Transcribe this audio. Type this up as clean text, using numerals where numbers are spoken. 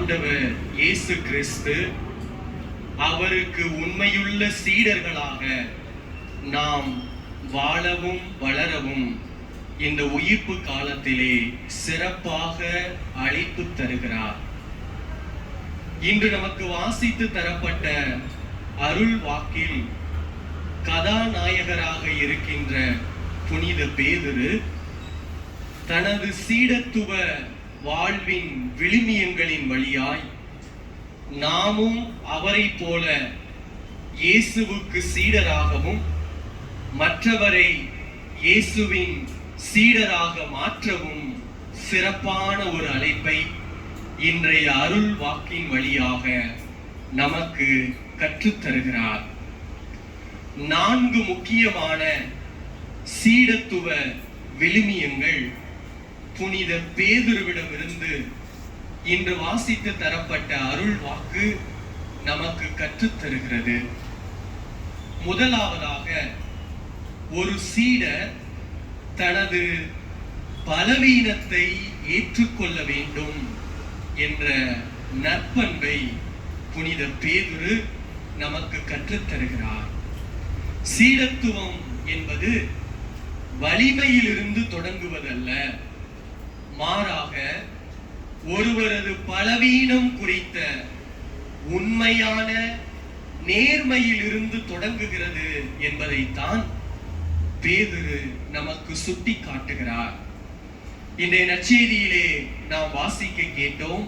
ஆண்டவர் இயேசு கிறிஸ்து அவருக்கு உண்மையுள்ள சீடர்களாக நாம் வாழவும் வளரவும் இந்த உயிர்ப்பு காலத்திலே சிறப்பாக அழைப்பு தருகிறார். இன்று நமக்கு வாசித்து தரப்பட்ட அருள் வாக்கில் கதாநாயகராக இருக்கின்ற புனித பேதுரு தனது சீடத்துவ வாழ்வின் விழுமியங்களின் வழியாய் நாமும் அவரை போல இயேசுவுக்கு சீடராகவும் மற்றவரை இயேசுவின் சீடராக மாற்றவும் சிறப்பான ஒரு அழைப்பை இன்றைய அருள் வாக்கின் வழியாக நமக்கு கற்றுத்தருகிறார். 4 முக்கியமான சீடத்துவ விழுமியங்கள் புனித பேதுருவிடமிருந்து இன்று வாசித்து தரப்பட்ட அருள் வாக்கு நமக்கு கற்றுத்தருகிறது. முதலாவதாக, ஒரு சீடர் தனது பலவீனத்தை ஏற்றுக்கொள்ள வேண்டும் என்ற நற்பண்பை புனித பேதுரு நமக்கு கற்றுத்தருகிறார். சீடத்துவம் என்பது வலிமையிலிருந்து தொடங்குவதல்ல, மாறாக ஒருவரது பலவீனம் குறித்த உண்மையான நேர்மையில் இருந்து தொடங்குகிறது என்பதைத்தான் பேதுரு நமக்கு சுட்டி காட்டுகிறார். இன்றைய நற்செய்தியிலே நாம் வாசிக்க கேட்டோம்,